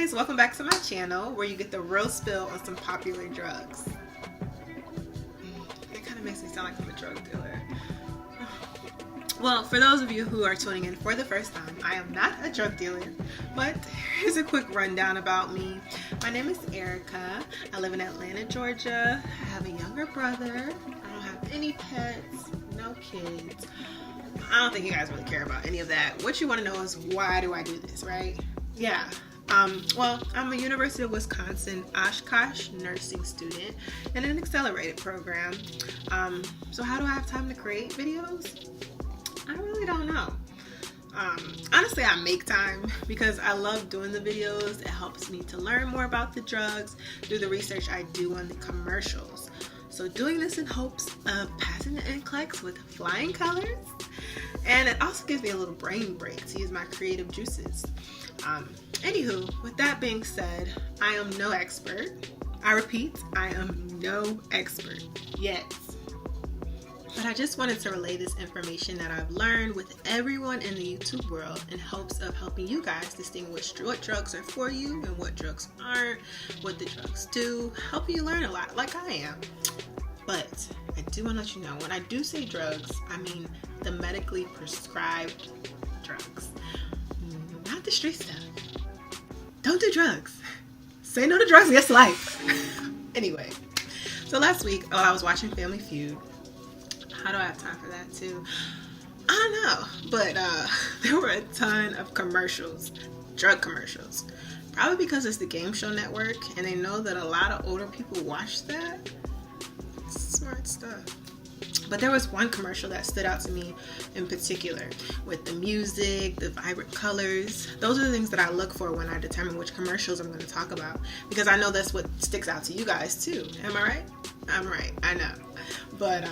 guys, welcome back to my channel where you get the real spill on some popular drugs. It kind of makes me sound like I'm a drug dealer. Well, for those of you who are tuning in for the first time, I am not a drug dealer, but here's a quick rundown about me. My name is Erica. I live in Atlanta, Georgia. I have a younger brother. I don't have any pets, no kids. I don't think you guys really care about any of that. What you want to know is, why do I do this, right? Yeah. Well, I'm a University of Wisconsin Oshkosh nursing student in an accelerated program. So how do I have time to create videos? I really don't know. Honestly, I make time because I love doing the videos. It helps me to learn more about the drugs through the research I do on the commercials. So doing this in hopes of passing the NCLEX with flying colors. And it also gives me a little brain break to use my creative juices. Anywho, with that being said, I am no expert. I repeat, I am no expert yet. But I just wanted to relay this information that I've learned with everyone in the YouTube world in hopes of helping you guys distinguish what drugs are for you and what drugs aren't, what the drugs do, helping you learn a lot like I am. But I do want to let you know, when I do say drugs, I mean the medically prescribed drugs, not the street stuff. Don't do drugs. Say no to drugs, yes to life. Anyway, so last week, I was watching Family Feud. How do I have time for that too? I don't know, but there were a ton of commercials, drug commercials. Probably because it's the Game Show Network and they know that a lot of older people watch that. Smart stuff. But there was one commercial that stood out to me in particular, with the music, the vibrant colors. Those are the things that I look for when I determine which commercials I'm going to talk about, because I know that's what sticks out to you guys too. Am I right? I'm right, I know. But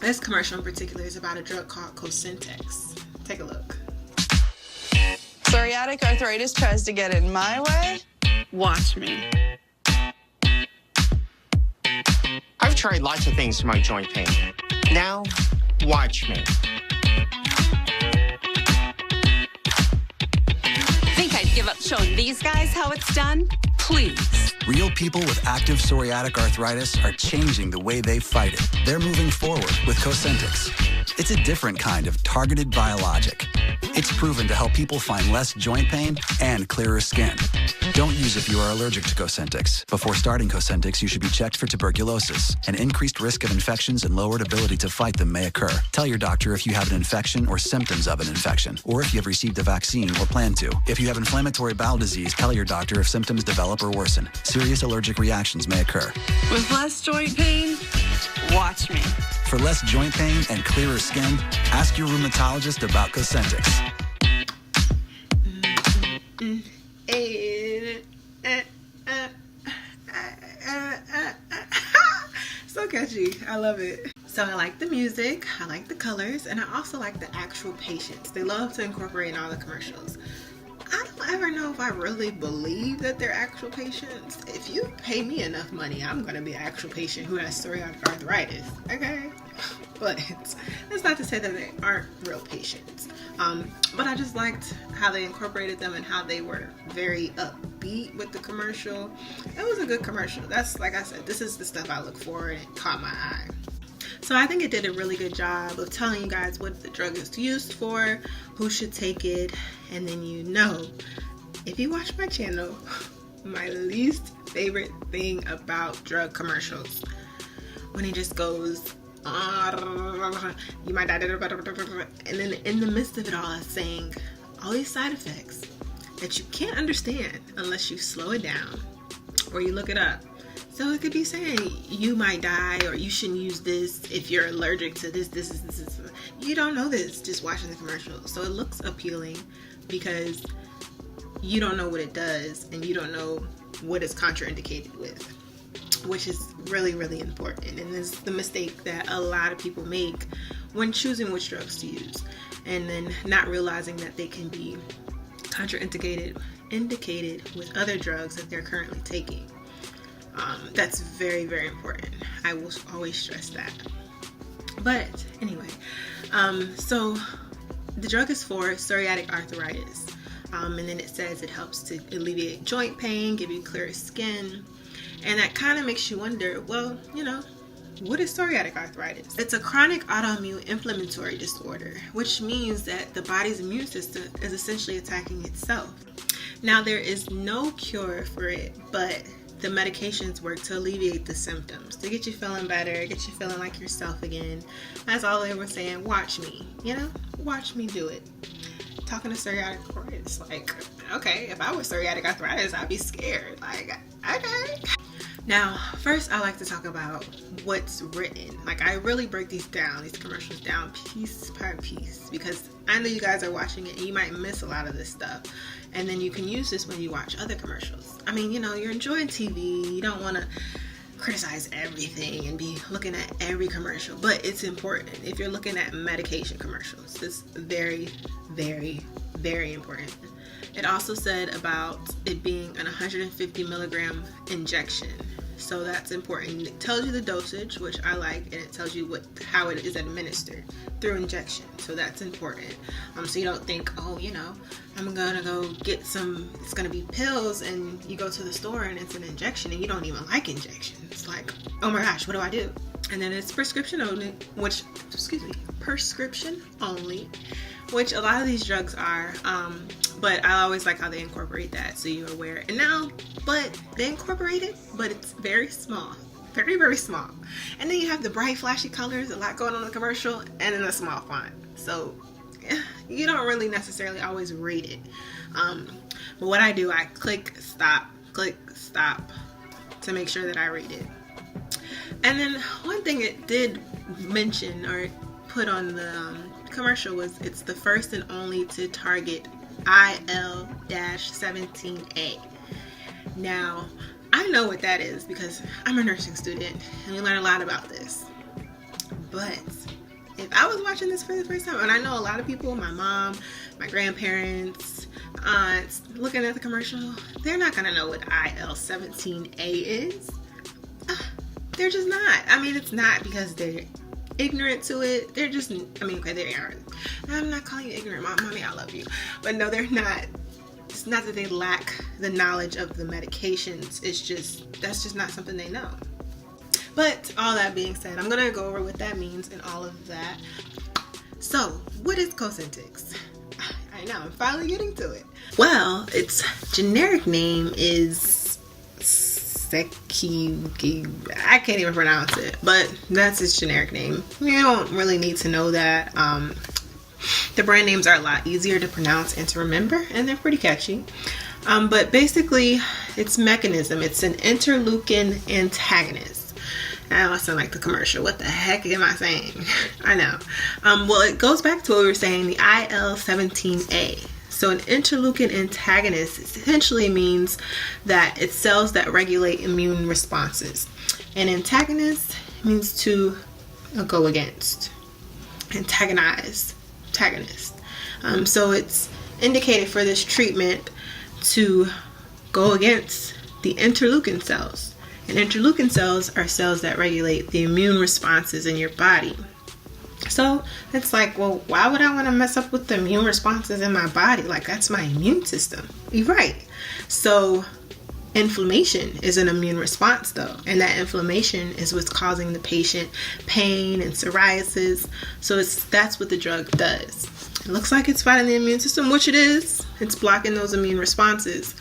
this commercial in particular is about a drug called Cosentyx. Take a look. Psoriatic arthritis tries to get in my way? Watch me. I've tried lots of things for my joint pain. Now, watch me. Think I'd give up showing these guys how it's done? Please. Real people with active psoriatic arthritis are changing the way they fight it. They're moving forward with Cosentyx. It's a different kind of targeted biologic. It's proven to help people find less joint pain and clearer skin. Don't use if you are allergic to Cosentyx. Before starting Cosentyx, you should be checked for tuberculosis. An increased risk of infections and lowered ability to fight them may occur. Tell your doctor if you have an infection or symptoms of an infection, or if you have received a vaccine or plan to. If you have inflammatory bowel disease, tell your doctor if symptoms develop or worsen. Serious allergic reactions may occur. With less joint pain, watch me. For less joint pain and clearer skin, ask your rheumatologist about Cosentyx. So catchy. I love it. So I like the music, I like the colors, and I also like the actual patients. They love to incorporate in all the commercials. I don't ever know if I really believe that they're actual patients. If you pay me enough money, I'm going to be an actual patient who has psoriatic arthritis, okay? But that's not to say that they aren't real patients. But I just liked how they incorporated them and how they were very upbeat with the commercial. It was a good commercial. That's, like I said, this is the stuff I look for, and it caught my eye. So I think it did a really good job of telling you guys what the drug is used for, who should take it, and then you know, if you watch my channel, my least favorite thing about drug commercials, when he just goes, you might die, and then in the midst of it all is saying all these side effects that you can't understand unless you slow it down or you look it up. So it could be saying you might die, or you shouldn't use this if you're allergic to this. You don't know this just watching the commercial. So it looks appealing because you don't know what it does and you don't know what it's contraindicated with, which is really, really important. And this is the mistake that a lot of people make when choosing which drugs to use, and then not realizing that they can be contraindicated with other drugs that they're currently taking. That's very, very important. I will always stress that. But anyway, so the drug is for psoriatic arthritis. And then it says it helps to alleviate joint pain, give you clearer skin. And that kind of makes you wonder, well, you know, what is psoriatic arthritis? It's a chronic autoimmune inflammatory disorder, which means that the body's immune system is essentially attacking itself. Now, there is no cure for it, but the medications work to alleviate the symptoms, to get you feeling better, get you feeling like yourself again. That's all they were saying, watch me, you know, watch me do it. Talking to psoriatic arthritis, like, okay, if I was psoriatic arthritis, I'd be scared. Like, okay. Now, first I like to talk about what's written. Like, I really break these commercials down piece by piece, because I know you guys are watching it and you might miss a lot of this stuff. And then you can use this when you watch other commercials. I mean, you know, you're enjoying TV, you don't want to criticize everything and be looking at every commercial, but it's important. If you're looking at medication commercials, it's very, very, very important. It also said about it being an 150 milligram injection, so that's important. It tells you the dosage, which I like, and it tells you how it is administered through injection, so that's important. So you don't think, oh, you know, I'm gonna go get some, it's gonna be pills, and you go to the store and it's an injection and you don't even like injections. It's like, oh my gosh, what do I do? And then it's prescription only, prescription only, which a lot of these drugs are, but I always like how they incorporate that, so you're aware. And now, but they incorporate it, but it's very small, very, very small. And then you have the bright, flashy colors, a lot going on in the commercial, and in a small font. So you don't really necessarily always read it. But what I do, I click stop to make sure that I read it. And then one thing it did mention or put on the commercial was it's the first and only to target IL-17A. Now, I know what that is because I'm a nursing student and we learn a lot about this. But if I was watching this for the first time, and I know a lot of people, my mom, my grandparents, aunts, looking at the commercial, they're not going to know what IL-17A is. They're just not. I mean, it's not because they're ignorant to it. They're just, I mean, okay, they are. I'm not calling you ignorant, mommy, I love you. But no, they're not. It's not that they lack the knowledge of the medications. It's just, that's just not something they know. But all that being said, I'm going to go over what that means and all of that. So, what is Cosentyx? I know, I'm finally getting to it. Well, its generic name is I can't even pronounce it, but that's its generic name. You don't really need to know that. The brand names are a lot easier to pronounce and to remember, and they're pretty catchy. But basically, its mechanism, it's an interleukin antagonist. I don't sound like the commercial. What the heck am I saying? I know. Well, it goes back to what we were saying, the IL-17A. So an interleukin antagonist essentially means that it's cells that regulate immune responses. An antagonist means to go against, antagonize, antagonist. So it's indicated for this treatment to go against the interleukin cells. And interleukin cells are cells that regulate the immune responses in your body. So it's like, well, why would I want to mess up with the immune responses in my body? Like, that's my immune system. You're right. So inflammation is an immune response, though. And that inflammation is what's causing the patient pain and psoriasis. So that's what the drug does. It looks like it's fighting the immune system, which it is. It's blocking those immune responses.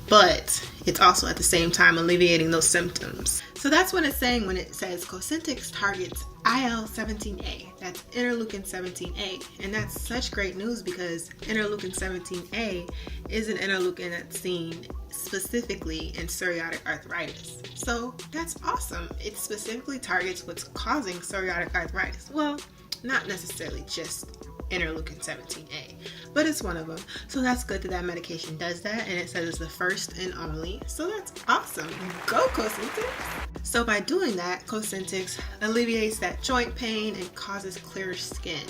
But it's also at the same time alleviating those symptoms. So that's what it's saying when it says Cosentyx targets IL-17A. That's interleukin 17A. And that's such great news because interleukin 17A is an interleukin that's seen specifically in psoriatic arthritis. So that's awesome. It specifically targets what's causing psoriatic arthritis. Well, not necessarily just interleukin 17A, but it's one of them. So that's good that that medication does that, and it says it's the first and only. So that's awesome. Go Cosentyx. So by doing that, Cosentyx alleviates that joint pain and causes clearer skin.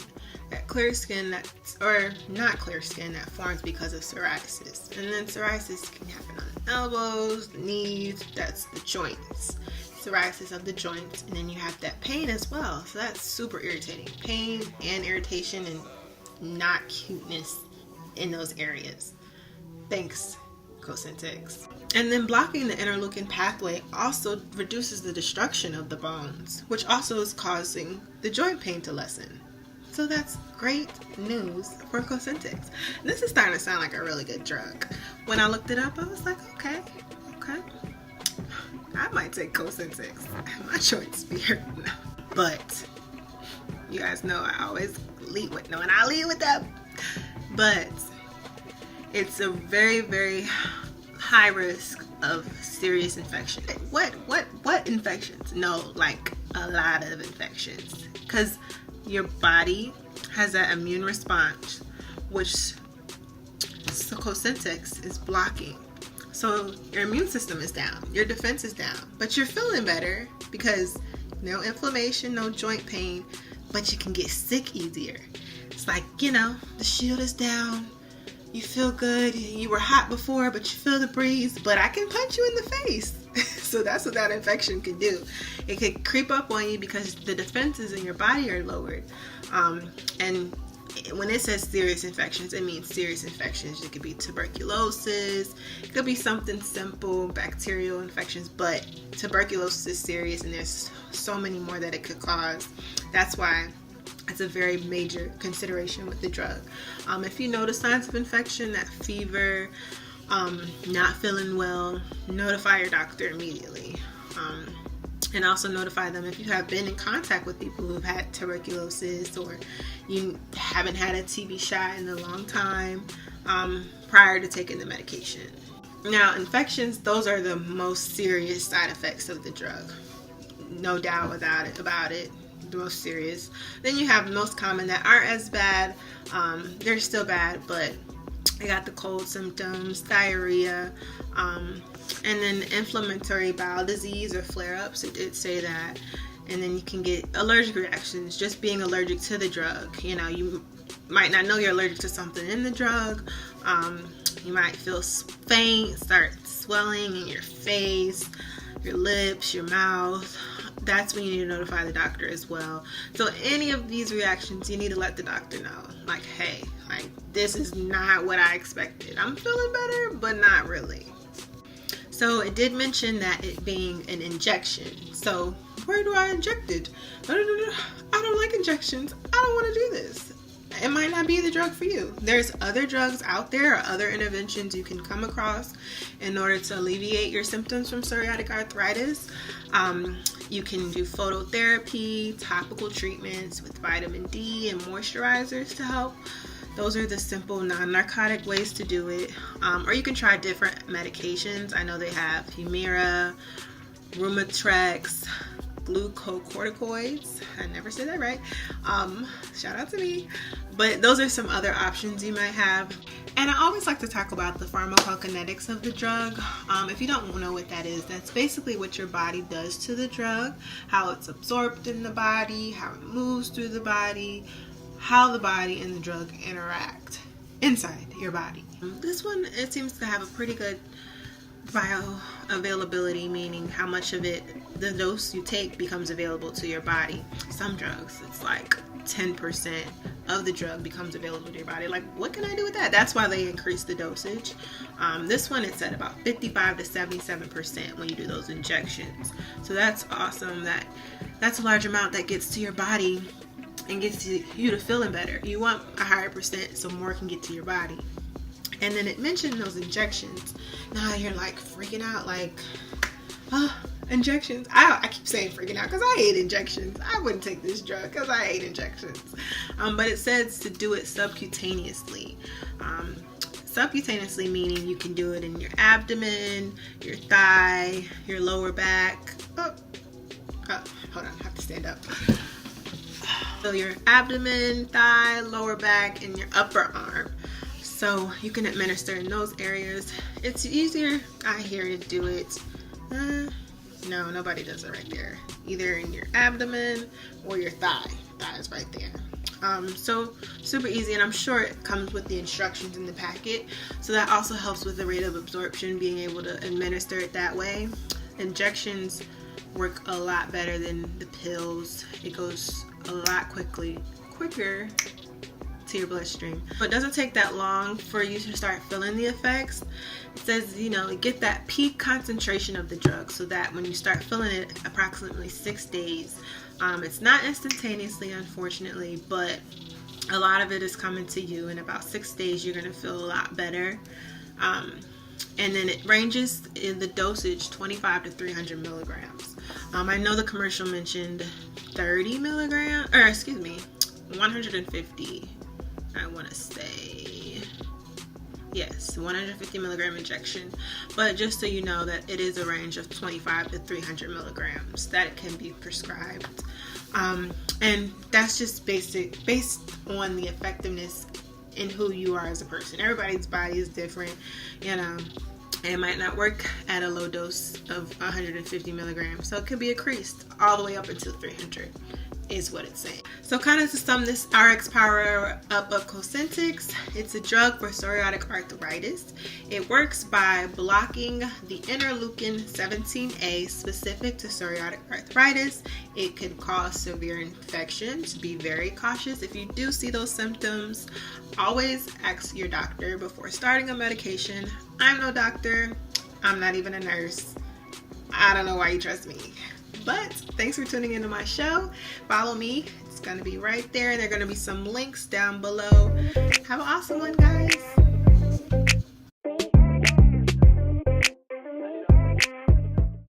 That clear skin or not clear skin that forms because of psoriasis. And then psoriasis can happen on the elbows, the knees, that's the joints. Psoriasis of the joints, and then you have that pain as well. So that's super irritating. Pain and irritation and not cuteness in those areas. Thanks, Cosentyx. And then blocking the interleukin pathway also reduces the destruction of the bones, which also is causing the joint pain to lessen. So that's great news for Cosentyx. This is starting to sound like a really good drug. When I looked it up, I was like, okay. I might take Cosentyx. My joints be hurting. But you guys know I always lead with that. But it's a very, very high risk of serious infection. What infections? No, like a lot of infections. Because your body has that immune response, which Cosentyx is blocking. So your immune system is down, your defense is down, but you're feeling better because no inflammation, no joint pain, but you can get sick easier. It's like, the shield is down, you feel good, you were hot before, but you feel the breeze, but I can punch you in the face. So that's what that infection can do. It could creep up on you because the defenses in your body are lowered. And when it says serious infections, it means serious infections. It could be tuberculosis, it could be something simple, bacterial infections, but tuberculosis is serious and there's so many more that it could cause. That's why it's a very major consideration with the drug. If you notice signs of infection, that fever, not feeling well, notify your doctor immediately. And also notify them if you have been in contact with people who've had tuberculosis or you haven't had a TB shot in a long time prior to taking the medication. Now, infections, those are the most serious side effects of the drug. No doubt about it. The most serious. Then you have the most common that aren't as bad. They're still bad, but I got the cold symptoms, diarrhea, and then inflammatory bowel disease or flare-ups. It did say that. And then you can get allergic reactions, just being allergic to the drug. You might not know you're allergic to something in the drug. You might feel faint, start swelling in your face, your lips, your mouth. That's when you need to notify the doctor as well. So any of these reactions, you need to let the doctor know. Like, hey, this is not what I expected. I'm feeling better, but not really. So it did mention that it being an injection. So where do I inject it? I don't like injections. I don't want to do this. It might not be the drug for you. There's other drugs out there or other interventions you can come across in order to alleviate your symptoms from psoriatic arthritis. You can do phototherapy, topical treatments with vitamin D and moisturizers to help. Those are the simple non-narcotic ways to do it. Or you can try different medications. I know they have Humira, Rumatrex, glucocorticoids. I never said that right. Shout out to me. But those are some other options you might have. And I always like to talk about the pharmacokinetics of the drug. If you don't know what that is, that's basically what your body does to the drug, how it's absorbed in the body, how it moves through the body, how the body and the drug interact inside your body. This one, it seems to have a pretty good bioavailability, meaning how much of it, the dose you take, becomes available to your body. Some drugs, it's like 10% of the drug becomes available to your body. Like, what can I do with that? That's why they increase the dosage. This one, it's at about 55 to 77% when you do those injections. So that's awesome. That's a large amount that gets to your body and gets you to feeling better. You want a higher percent so more can get to your body. And then it mentioned those injections. Now you're like freaking out, like, injections. I keep saying freaking out because I hate injections. I wouldn't take this drug because I hate injections. But it says to do it subcutaneously. Subcutaneously meaning you can do it in your abdomen, your thigh, your lower back. Hold on, I have to stand up. So your abdomen, thigh, lower back, and your upper arm. So you can administer in those areas. It's easier, I hear, to do it. No, nobody does it right there. Either in your abdomen or your thigh. Thigh is right there. So super easy, and I'm sure it comes with the instructions in the packet. So that also helps with the rate of absorption, being able to administer it that way. Injections work a lot better than the pills. It goes a lot quicker into your bloodstream. But it doesn't take that long for you to start feeling the effects. It says, you know, get that peak concentration of the drug so that when you start feeling it, approximately 6 days. It's not instantaneously, unfortunately, but a lot of it is coming to you. In about 6 days, you're going to feel a lot better. And then it ranges in the dosage 25 to 300 milligrams. I know the commercial mentioned 30 milligrams, or excuse me, 150. I want to say, yes, 150 milligram injection. But just so you know that it is a range of 25 to 300 milligrams that it can be prescribed. And that's just based on the effectiveness in who you are as a person. Everybody's body is different, you know. It might not work at a low dose of 150 milligrams, so it could be increased all the way up until 300 is what it's saying. So kind of to sum this RX Power up of Cosentyx, it's a drug for psoriatic arthritis. It works by blocking the interleukin 17A specific to psoriatic arthritis. It can cause severe infections. Be very cautious. If you do see those symptoms, always ask your doctor before starting a medication. I'm no doctor. I'm not even a nurse. I don't know why you trust me. But thanks for tuning into my show. Follow me. It's going to be right there. There are going to be some links down below. Have an awesome one, guys.